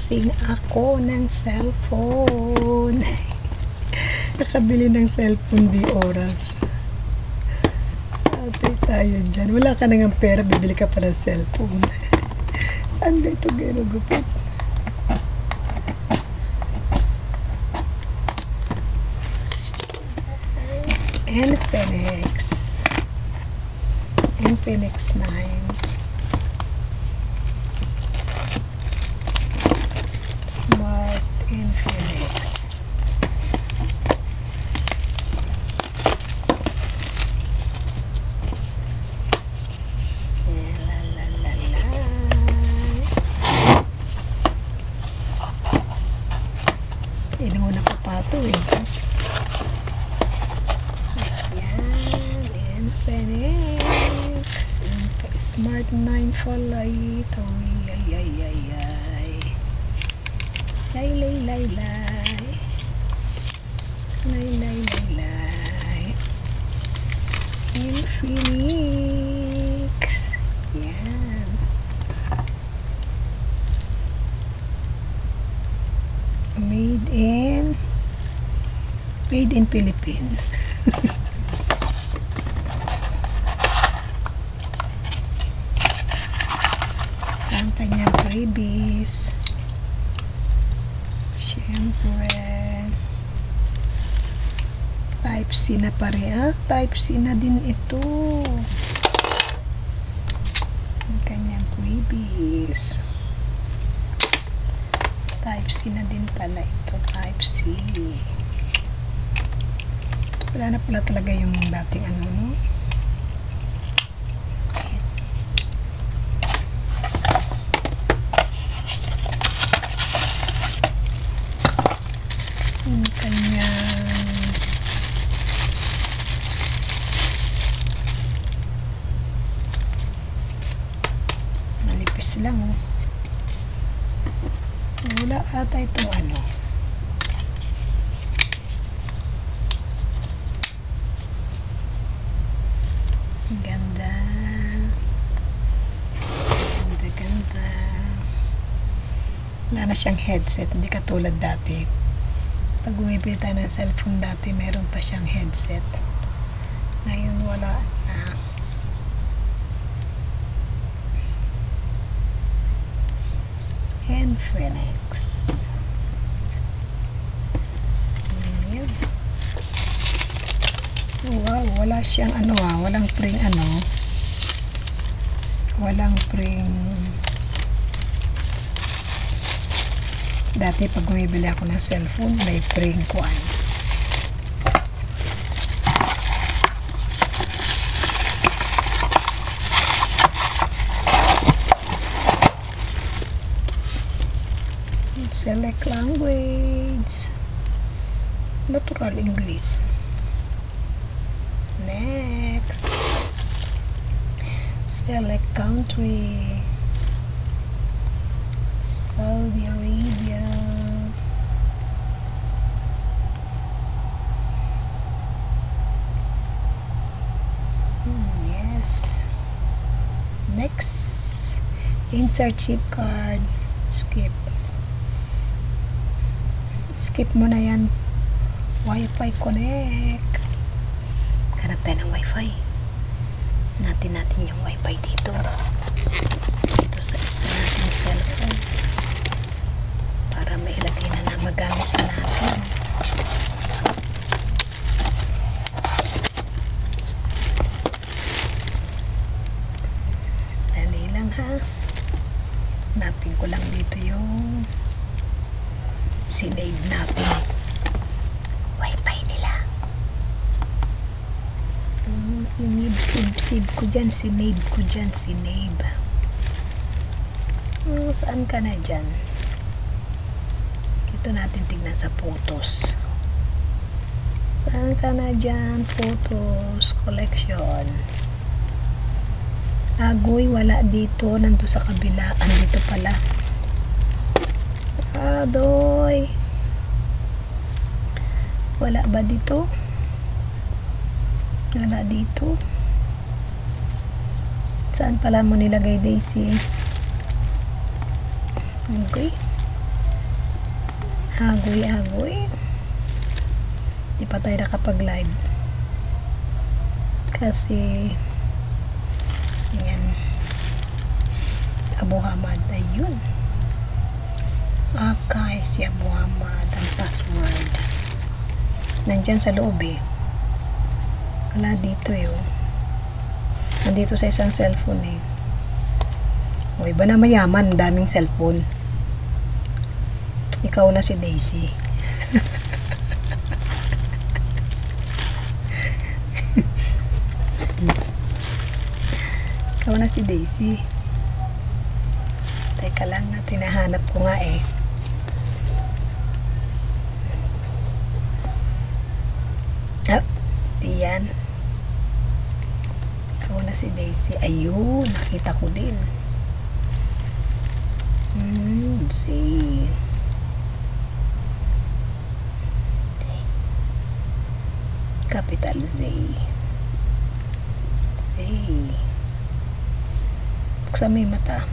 Unboxing ako ng cellphone. Nakabili ng cellphone di oras. Ate tayo dyan. Wala ka nang pera, bibili ka pa ng cellphone. Saan ba ito ginugupit? Infinix 9. Smart Infinix. Inuna ko pa ito eh. Ayan, Infinix. Smart 9 for light. Oh, ay. Lay. Infinix. Yan. Made in Philippines. Ang kanyang freebies. Siyempre, Type-C na pare. Type-C na din ito. Ang kanyang freebies. Type-C na din pala ito. Type-C. Wala na pala talaga yung dating ano, no? Ang kanyang manipis lang, oh. Wala ata itong ano. Ganda. Wala na siyang headset, hindi katulad dati. Pag bumibili tayo ng cellphone dati, meron pa siyang headset. Ngayon wala na. Infinix. Ayan. Wow, wala siyang ano walang pring dati pag bumibili ako ng cellphone may pring ko select language, natural English. Next, select country, Saudi Arabia. Yes. Next, insert chip card. Skip mo na yan. Wi-Fi connect. Hanap tayo ng Wi-Fi. Natin yung Wi-Fi dito sa isa natin cellphone para mailagay na magamit na natin. Dali lang ha. Hanapin ko lang dito yung sinave natin Wi-Fi nila. Sinave ko dyan. Saan ka na dyan? Ito natin tignan sa photos. Saan ka na dyan? Photos collection. Agoy, wala dito. Nandun sa kabila. Andito pala. Adoy. Wala ba dito? Wala dito. Saan pala mo nilagay, Daisy? Okay. agoy di pa tayo nakapag live kasi yan Abu Hamad, ayun okay, si Abu Hamad ang password nandyan sa loob wala dito nandito sa isang cellphone o iba na mayaman, daming cellphone. Ikaw na si Daisy. Ikaw na si Daisy. Teka lang, tinahanap ko nga diyan. Ikaw na si Daisy. Ayun, nakita ko din. See. Capital Z. Buksan mo yung mata.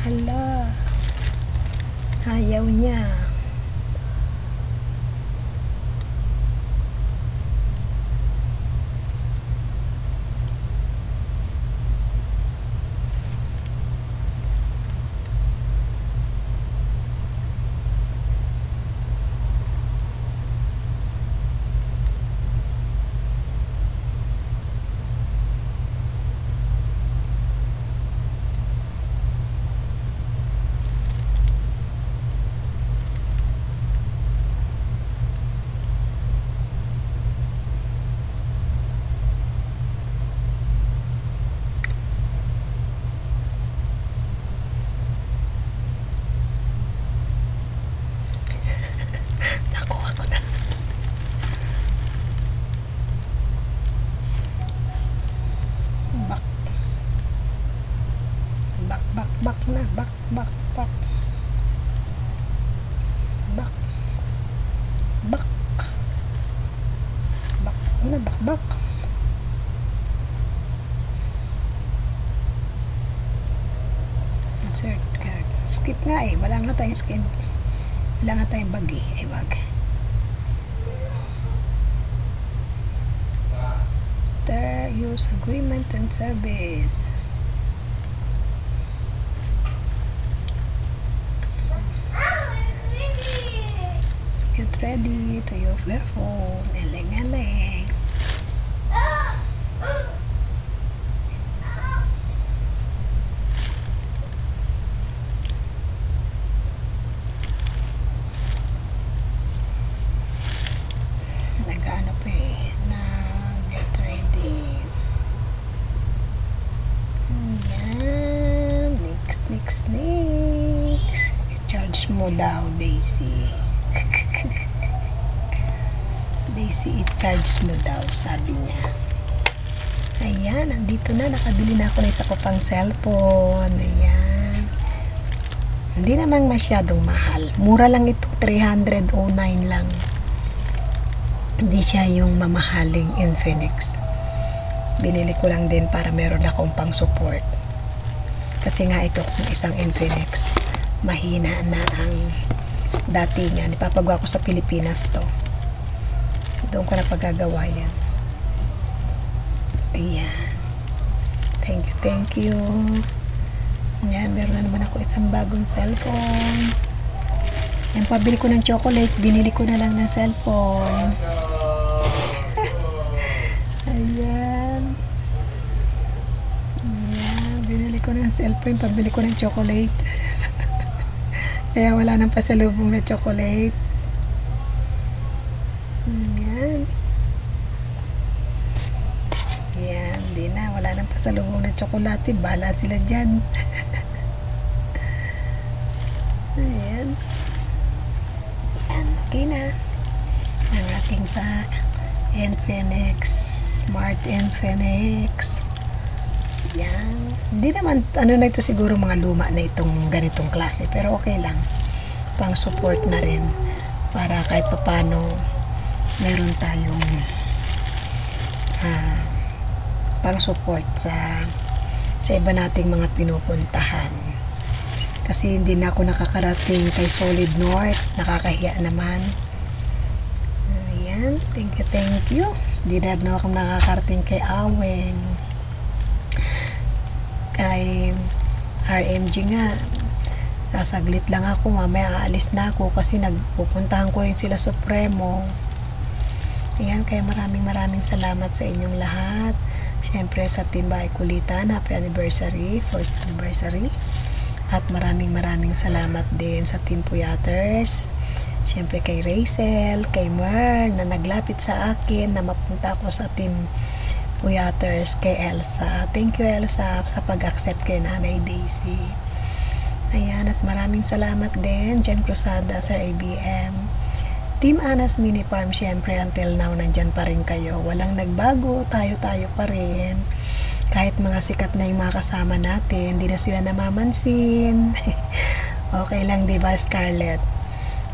Hala, ayaw niya. Bak na, bak na, bak. Insert card. Skip nga wala nga tayong skip. Wala nga tayong bag wag. Use agreement and service. Get ready to your phone. Eling. Nag-ano pa na get ready. Yan. Next. I-charge mo daw, Daisy. Daisy, i-charge mo daw, sabi niya. Ayan, nandito na. Nakabili na ako ng isa ko pang cellphone. Ayan. Hindi namang masyadong mahal. Mura lang ito. 309 lang. Hindi siya yung mamahaling Infinix. Binili ko lang din para meron akong pang support. Kasi nga ito kung isang Infinix, mahina na ang datingan. Ipapagawa ko sa Pilipinas to. Doon ko na pagagawa yan. Ayan. Thank you. Ayan, meron na naman ako isang bagong cellphone. Ayan, pabili ko ng chocolate. Binili ko na lang ng cellphone. Ayan. ng cellphone, pabili ko ng chocolate. Kaya wala nang pasalubong na chocolate. Yan. Yan, di na. Wala nang pasalubong na chocolate. Bala sila dyan. Ayan. Yan, okay na. Ang aking sa Infinix, Smart Infinix. Yan. Hindi naman, ano na ito siguro mga luma na itong ganitong klase. Pero okay lang. Pang support na rin. Para kahit papano meron tayong pang support sa iba nating mga pinupuntahan. Kasi hindi na ako nakakarating kay Solid North. Nakakahiya naman. Ayan. Thank you. Hindi na ako nakakarating kay Aweng. Kay RMG nga, sasaglit lang ako, mamaya aalis na ako kasi nagpupuntahan ko rin sila Supremo. Ayan, kaya maraming salamat sa inyong lahat. Siyempre sa Team Bahay Kulitan, happy anniversary, first anniversary. At maraming salamat din sa Team Puyaters. Siyempre kay Rachel, kay Merl na naglapit sa akin na mapunta ako sa Team Puyaters, kay Elsa. Thank you Elsa sa pag-accept kay Nanay Daisy. Ayan, at maraming salamat din Jen Cruzada, Sir ABM. Team Anas Mini Farm, syempre until now nandyan pa rin kayo. Walang nagbago, tayo pa rin. Kahit mga sikat na yung mga kasama natin, hindi na sila namamansin. Okay lang, diba Scarlett?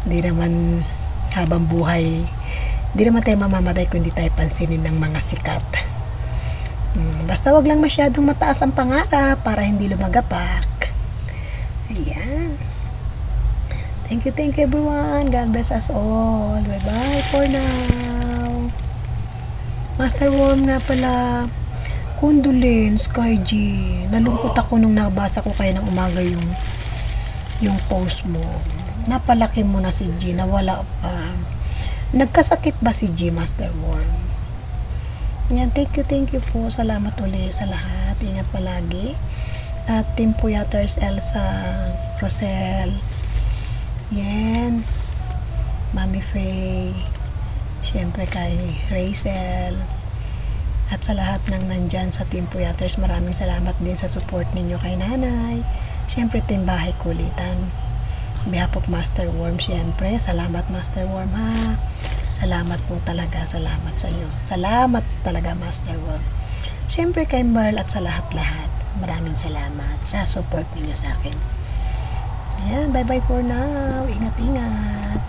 Hindi naman habang buhay, hindi naman tayo mamamatay kung hindi tayo pansinin ng mga sikat. Basta wag lang masyadong mataas ang pangarap para hindi lumagapak. Ayan. Thank you everyone. God bless us all. Bye for now. Master Worm nga pala. Condolence kay G. Nalungkot ako nung nabasa ko kayo ng umaga yung post mo. Napalaki mo na si G. Nawala pa. Nagkasakit ba si G, Master Worm? Yan, thank you po. Salamat ulit sa lahat. Ingat palagi. At Team Puyaters, Elsa, Rosel, yan, Mami Faye, syempre kay Rachel, at sa lahat ng nandyan sa Team Puyaters, maraming salamat din sa support ninyo kay Nanay. Syempre Team Bahay Kulitan. On behalf of Master Worm, syempre, salamat Master Worm ha. Salamat po talaga, salamat sa iyo. Salamat talaga Master Worm. Siyempre kay Merl at sa lahat-lahat. Maraming salamat sa support niyo sa akin. Ayan, bye for now. Ingat-ingat.